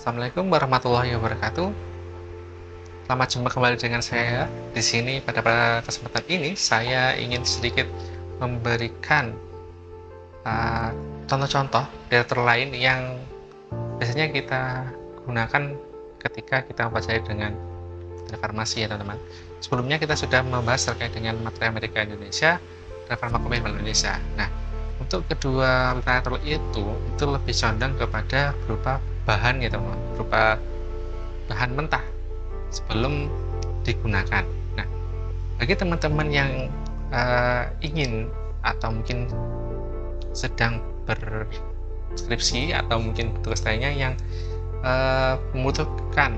Assalamualaikum warahmatullahi wabarakatuh. Selamat jumpa kembali dengan saya di sini. Pada kesempatan ini, saya ingin sedikit memberikan uh, contoh-contoh literatur lain yang biasanya kita gunakan ketika kita mempelajari dengan farmasi ya teman-teman. Sebelumnya kita sudah membahas terkait dengan materi Amerika Indonesia dan farmakope Indonesia. Nah, untuk kedua literatur itu lebih condong kepada berupa bahan ya teman-teman, berupa bahan mentah sebelum digunakan. Nah, bagi teman-teman yang ingin atau mungkin sedang berskripsi atau mungkin tugas lainnya yang membutuhkan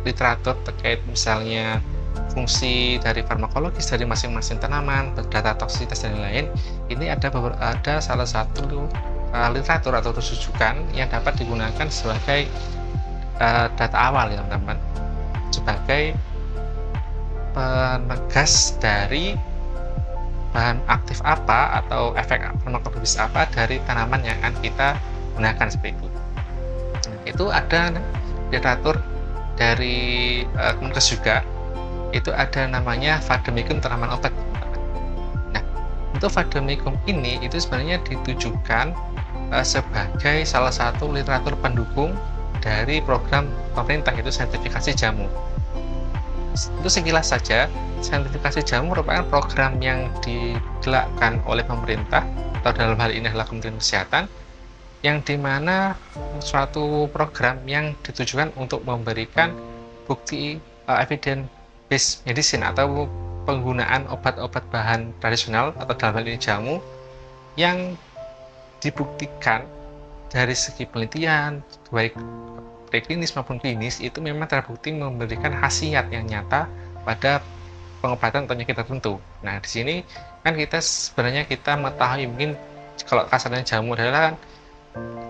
literatur terkait misalnya fungsi dari farmakologis dari masing-masing tanaman, data toksisitas dan lain-lain, ini ada salah satu literatur atau rujukan yang dapat digunakan sebagai data awal ya teman-teman, sebagai penegas dari bahan aktif apa atau efek farmakologis apa dari tanaman yang akan kita gunakan seperti itu. Nah, itu ada literatur dari Kemenkes juga, itu ada namanya Vademecum tanaman obat. Nah, untuk Vademecum ini itu sebenarnya ditujukan sebagai salah satu literatur pendukung dari program pemerintah, yaitu sertifikasi jamu. Itu sekilas saja, sertifikasi jamu merupakan program yang digerakkan oleh pemerintah, atau dalam hal ini adalah Kementerian Kesehatan, yang dimana suatu program yang ditujukan untuk memberikan bukti evidence based medicine atau penggunaan obat-obat bahan tradisional atau dalam hal ini jamu yang dibuktikan dari segi penelitian baik preklinis maupun klinis itu memang terbukti memberikan khasiat yang nyata pada pengobatan penyakit tertentu. Nah, di sini kan kita sebenarnya mengetahui mungkin kalau kasarnya jamu adalah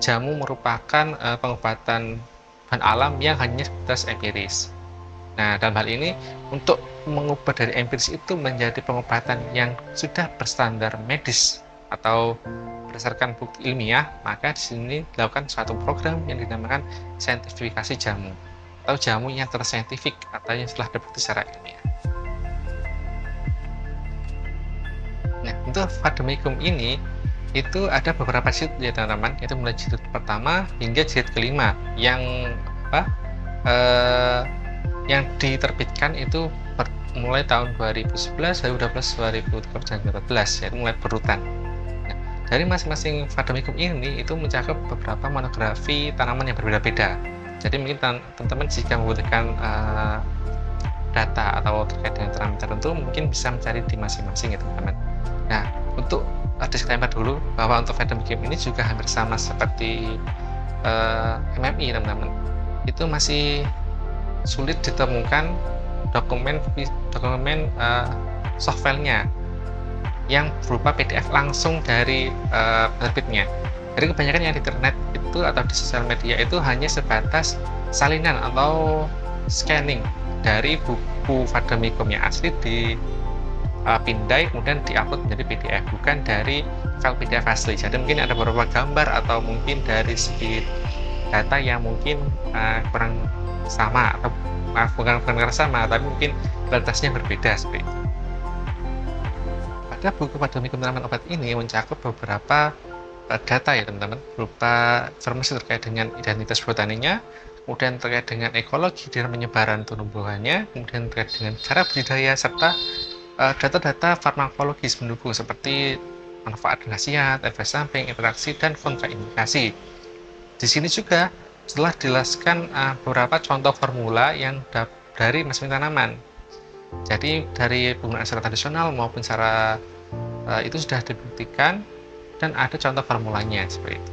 jamu merupakan pengobatan bahan alam yang hanya sebatas empiris. Nah, dalam hal ini untuk mengubah dari empiris itu menjadi pengobatan yang sudah berstandar medis atau berdasarkan bukti ilmiah, maka di sini dilakukan suatu program yang dinamakan saintifikasi jamu atau jamu yang tersaintifik atau yang telah terbukti secara ilmiah. Nah, untuk Vademecum ini itu ada beberapa jilid ya teman-teman, itu mulai jilid pertama hingga jilid kelima yang yang diterbitkan itu mulai tahun 2011, 2012, 2013, dan 2014, yaitu mulai berurutan. Nah, dari masing-masing Vademecum ini itu mencakup beberapa monografi tanaman yang berbeda-beda. Jadi mungkin teman-teman jika membutuhkan data atau terkait dengan tanaman tertentu mungkin bisa mencari di masing-masing ya teman-teman. Nah, untuk disclaimer dulu bahwa untuk Vademecum ini juga hampir sama seperti MMI teman-teman, itu masih sulit ditemukan dokumen soft file-nya yang berupa PDF langsung dari penerbitnya. Jadi kebanyakan yang di internet itu atau di sosial media itu hanya sebatas salinan atau scanning dari buku Vademecum yang asli dipindai kemudian diupload menjadi PDF, bukan dari file PDF asli. Jadi mungkin ada beberapa gambar atau mungkin dari segi data yang mungkin kurang sama atau bukan karena sama, tapi mungkin kualitasnya berbeda seperti itu. Pada buku Vademecum tanaman obat ini mencakup beberapa data ya teman-teman, berupa informasi terkait dengan identitas botaninya, kemudian terkait dengan ekologi dan penyebaran tumbuhannya, kemudian terkait dengan cara budidaya serta data-data farmakologis mendukung seperti manfaat dan khasiat, efek samping, interaksi, dan kontraindikasi. Di sini juga setelah dijelaskan beberapa contoh formula yang dari masing-masing tanaman. Jadi dari penggunaan secara tradisional maupun secara itu sudah dibuktikan dan ada contoh formulanya seperti itu.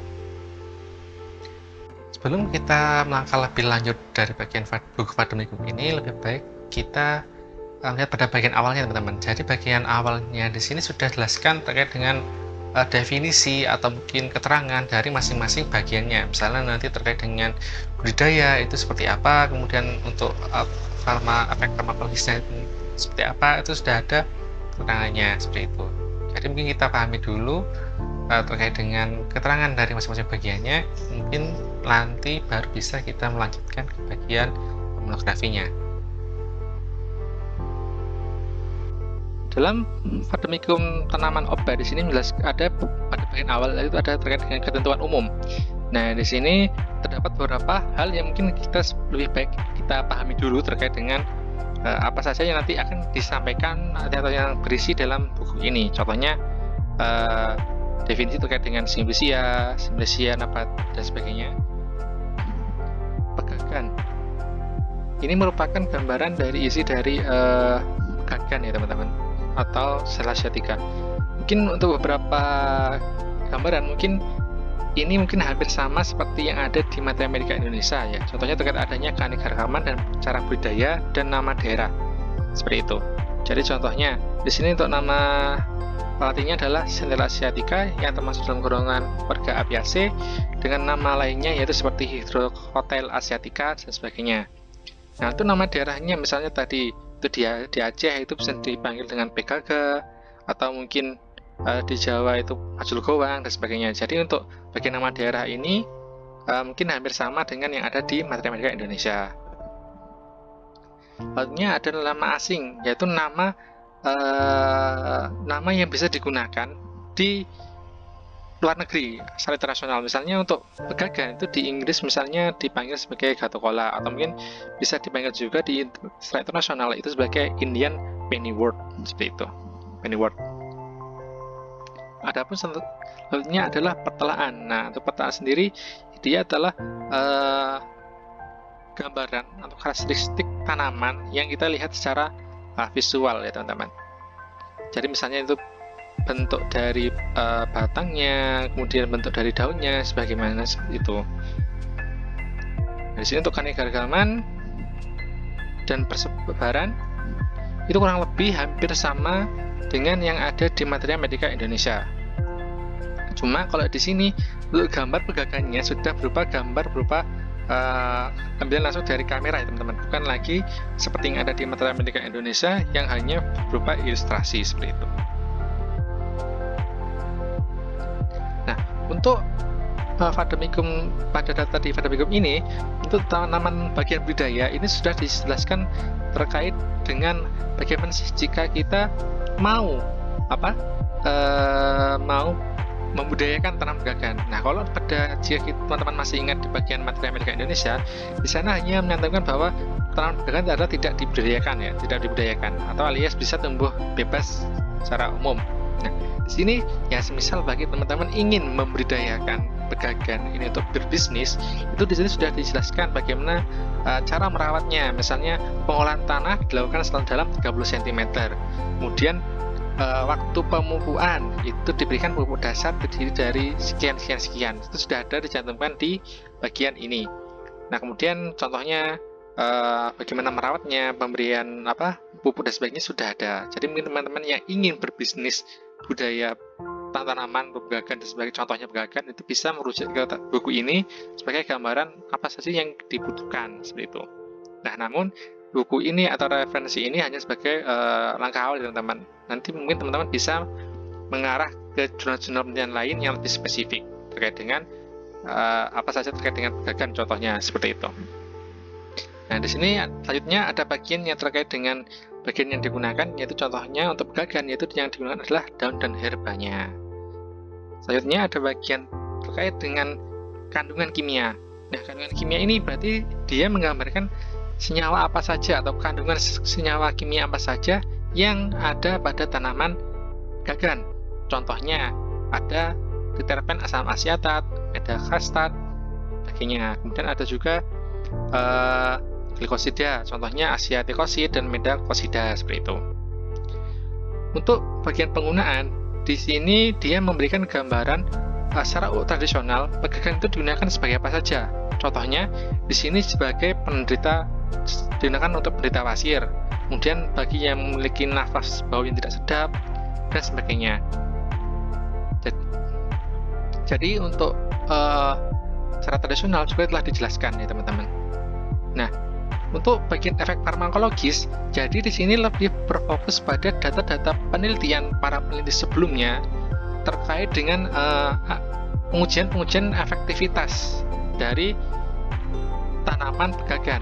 Sebelum kita melangkah lebih lanjut dari bagian buku Vademecum ini, lebih baik kita lihat pada bagian awalnya teman-teman. Jadi bagian awalnya di sini sudah dijelaskan terkait dengan definisi atau mungkin keterangan dari masing-masing bagiannya. Misalnya nanti terkait dengan budidaya itu seperti apa, kemudian untuk efek farmakologisnya seperti apa, itu sudah ada keterangannya seperti itu. Jadi mungkin kita pahami dulu terkait dengan keterangan dari masing-masing bagiannya, mungkin nanti baru bisa kita melanjutkan ke bagian monografinya. Dalam vademecum tanaman obat di sini ada pada bagian awal itu ada terkait dengan ketentuan umum. Nah, di sini terdapat beberapa hal yang mungkin kita lebih baik kita pahami dulu terkait dengan apa saja yang nanti akan disampaikan atau yang berisi dalam buku ini. Contohnya definisi terkait dengan Simplicia nabat dan sebagainya. Pegagan. Ini merupakan gambaran dari isi dari pegagan ya teman-teman, atau sel asiatica. Mungkin untuk beberapa gambaran mungkin ini mungkin hampir sama seperti yang ada di materi Amerika Indonesia ya. Contohnya terkait adanya keanekaragaman dan cara budidaya dan nama daerah. Seperti itu. Jadi contohnya di sini untuk nama latinnya adalah Centella asiatica yang termasuk dalam golongan warga Apiaceae, dengan nama lainnya yaitu seperti Hydrocotyl asiatica dan sebagainya. Nah, itu nama daerahnya misalnya tadi itu di Aceh itu bisa dipanggil dengan Pegaga, atau mungkin di Jawa itu Majul Gowang dan sebagainya. Jadi untuk bagian nama daerah ini mungkin hampir sama dengan yang ada di materi Amerika Indonesia. Lainnya ada nama asing, yaitu nama yang bisa digunakan di luar negeri secara internasional. Misalnya untuk pegagan itu di Inggris misalnya dipanggil sebagai Gatocola, atau mungkin bisa dipanggil juga di secara internasional itu sebagai Indian Pennywort, seperti itu, Pennywort. Adapun selanjutnya adalah petelaan. Nah, untuk petelaan sendiri dia adalah gambaran atau karakteristik tanaman yang kita lihat secara visual ya teman-teman. Jadi misalnya itu bentuk dari batangnya, kemudian bentuk dari daunnya, sebagaimana itu. Di sini untuk keanekaragaman dan persebaran itu kurang lebih hampir sama dengan yang ada di materi Amerika Indonesia. Cuma kalau di sini untuk gambar pegagannya sudah berupa gambar berupa ambilan langsung dari kamera ya teman-teman, bukan lagi seperti yang ada di materi Amerika Indonesia yang hanya berupa ilustrasi seperti itu. Nah, untuk vademecum pada data di vademecum ini, untuk tanaman bagian budidaya ini sudah dijelaskan terkait dengan bagaimana jika kita mau mau membudayakan tanam pegagan. Nah, kalau pada jika teman-teman masih ingat di bagian materi Amerika Indonesia, di sana hanya menyatakan bahwa tanam pegagan adalah tidak dibudayakan atau alias bisa tumbuh bebas secara umum. Nah, di sini ya semisal bagi teman-teman ingin membudidayakan pegagan ini untuk berbisnis, itu di sini sudah dijelaskan bagaimana cara merawatnya. Misalnya pengolahan tanah dilakukan dalam 30 cm. Kemudian waktu pemupukan itu diberikan pupuk dasar terdiri dari sekian. Itu sudah ada dicantumkan di bagian ini. Nah, kemudian contohnya bagaimana merawatnya, pemberian pupuk dan sebagainya sudah ada. Jadi mungkin teman-teman yang ingin berbisnis budaya tanaman, pegagan dan sebagainya, contohnya pegagan, itu bisa merujuk ke buku ini sebagai gambaran apa saja yang dibutuhkan seperti itu. Nah, namun buku ini atau referensi ini hanya sebagai langkah awal teman-teman. Nanti mungkin teman-teman bisa mengarah ke jurnal-jurnal penelitian lain yang lebih spesifik terkait dengan apa saja terkait dengan pegagan, contohnya seperti itu. Nah, di sini selanjutnya ada bagian yang terkait dengan bagian yang digunakan, yaitu contohnya untuk pegagan, yaitu yang digunakan adalah daun dan herbanya. Selanjutnya ada bagian terkait dengan kandungan kimia. Nah, kandungan kimia ini berarti dia menggambarkan senyawa apa saja atau kandungan senyawa kimia apa saja yang ada pada tanaman pegagan. Contohnya ada triterpen asam asiatat, metacastat, sebagainya. Kemudian ada juga glikosida, contohnya asiatikosid dan metacosida seperti itu. Untuk bagian penggunaan, di sini dia memberikan gambaran secara tradisional pegagan itu digunakan sebagai apa saja. Contohnya di sini sebagai digunakan untuk penderita wasir, kemudian bagi yang memiliki nafas bau yang tidak sedap dan sebagainya. Jadi untuk secara tradisional juga telah dijelaskan ya teman-teman. Nah, untuk bagian efek farmakologis, jadi di sini lebih berfokus pada data-data penelitian para peneliti sebelumnya terkait dengan pengujian efektivitas dari tanaman pegagan.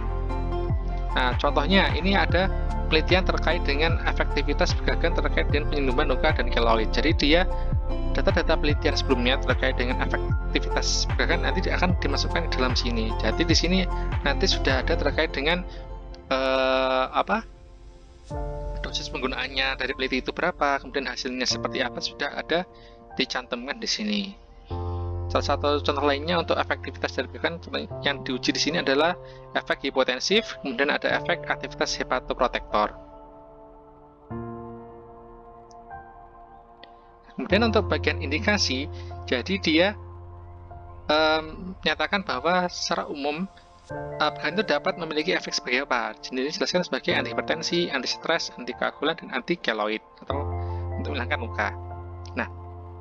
Nah, contohnya ini ada penelitian terkait dengan efektivitas pegagan terkait dengan penyembuhan luka dan keloid. Jadi dia data-data penelitian sebelumnya terkait dengan efektivitas pegagan nanti akan dimasukkan ke dalam sini. Jadi di sini nanti sudah ada terkait dengan dosis penggunaannya dari peneliti itu berapa, kemudian hasilnya seperti apa, sudah ada dicantumkan di sini. Salah satu contoh lainnya untuk efektivitas dari pegagan yang diuji di sini adalah efek hipotensif, kemudian ada efek aktivitas hepatoprotektor. Kemudian untuk bagian indikasi, jadi dia menyatakan bahwa secara umum pegagan itu dapat memiliki efek sebagai apa? Jadi dijelaskan sebagai antihipertensi, anti-stres, antikoagulan, dan anti-keloid atau untuk menghilangkan luka. Nah,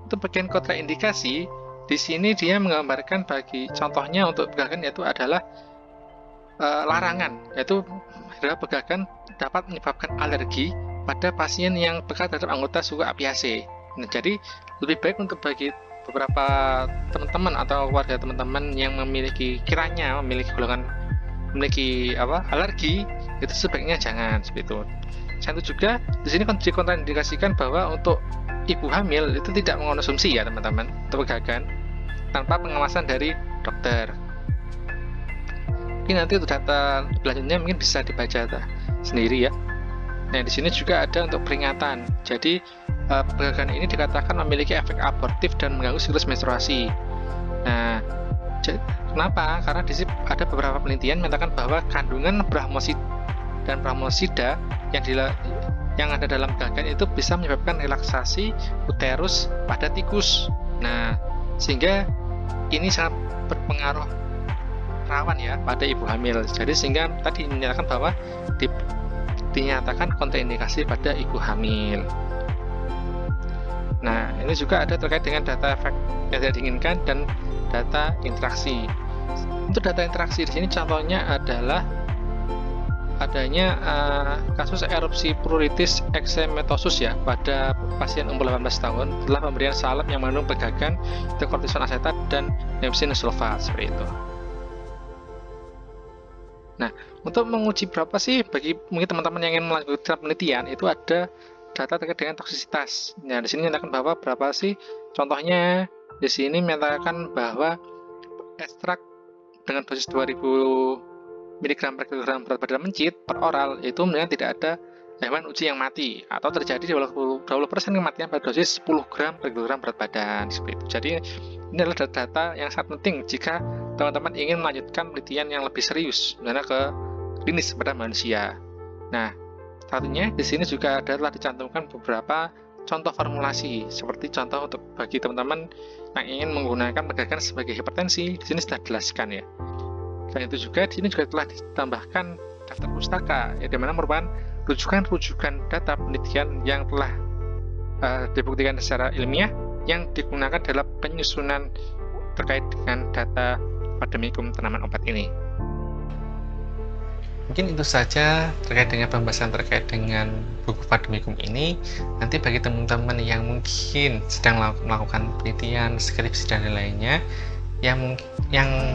untuk bagian kontraindikasi, di sini dia menggambarkan bagi contohnya untuk pegagan yaitu adalah larangan, yaitu adalah pegagan dapat menyebabkan alergi pada pasien yang peka terhadap anggota suku Apiaceae. Nah, jadi lebih baik untuk bagi beberapa teman-teman atau warga teman-teman yang kiranya memiliki alergi, itu sebaiknya jangan seperti itu. Satu juga di sini dikontraindikasikan bahwa untuk ibu hamil itu tidak mengonsumsi ya teman-teman untuk pegagan tanpa pengawasan dari dokter. Mungkin nanti untuk data selanjutnya mungkin bisa dibaca sendiri ya. Nah, di sini juga ada untuk peringatan. Jadi pegagan ini dikatakan memiliki efek abortif dan mengganggu siklus menstruasi. Nah, kenapa? Karena di sini ada beberapa penelitian menyatakan bahwa kandungan Brahmosid dan Brahmosida yang ada dalam pegagan itu bisa menyebabkan relaksasi uterus pada tikus. Nah, sehingga ini sangat berpengaruh rawan ya pada ibu hamil. Jadi sehingga tadi menyatakan bahwa dinyatakan kontraindikasi pada ibu hamil. Nah, ini juga ada terkait dengan data efek yang tidak diinginkan dan data interaksi. Untuk data interaksi di sini contohnya adalah adanya kasus erupsi pruritus eksemetosus ya pada pasien umur 18 tahun setelah pemberian salep yang mengandung pegagan, kortison asetat, dan nepsin sulfat seperti itu. Nah, untuk menguji berapa sih bagi mungkin teman-teman yang ingin melanjutkan penelitian itu ada data terkait dengan toksisitas. Nah, di sini menyatakan bahwa berapa sih? Contohnya di sini menyatakan bahwa ekstrak dengan dosis 2000 mg per kilogram berat badan mencit per oral itu kemudian tidak ada hewan uji yang mati atau terjadi 20% kematian pada dosis 10 gram per kilogram berat badan seperti itu. Jadi ini adalah data yang sangat penting jika teman-teman ingin melanjutkan penelitian yang lebih serius, misalnya ke klinis pada manusia. Nah, satunya di sini juga telah dicantumkan beberapa contoh formulasi, seperti contoh untuk bagi teman-teman yang ingin menggunakan pegagan sebagai hipertensi, di sini sudah dijelaskan ya. Dan itu juga di sini juga telah ditambahkan daftar pustaka, yang dimana merupakan rujukan-rujukan data penelitian yang telah dibuktikan secara ilmiah yang digunakan dalam penyusunan terkait dengan data Vademecum tanaman obat ini. Mungkin itu saja terkait dengan pembahasan terkait dengan buku Vademecum ini. Nanti bagi teman-teman yang mungkin sedang melakukan penelitian, skripsi, dan lainnya yang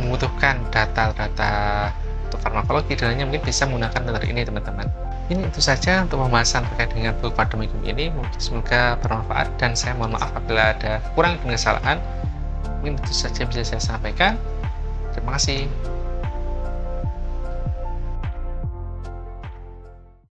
membutuhkan data-data untuk farmakologi dan lainnya, mungkin bisa menggunakan metode ini teman-teman. Ini itu saja untuk pembahasan terkait dengan buku Vademecum ini. Semoga bermanfaat dan saya mohon maaf apabila ada kurang dan kesalahan. Mungkin itu saja bisa saya sampaikan. Terima kasih.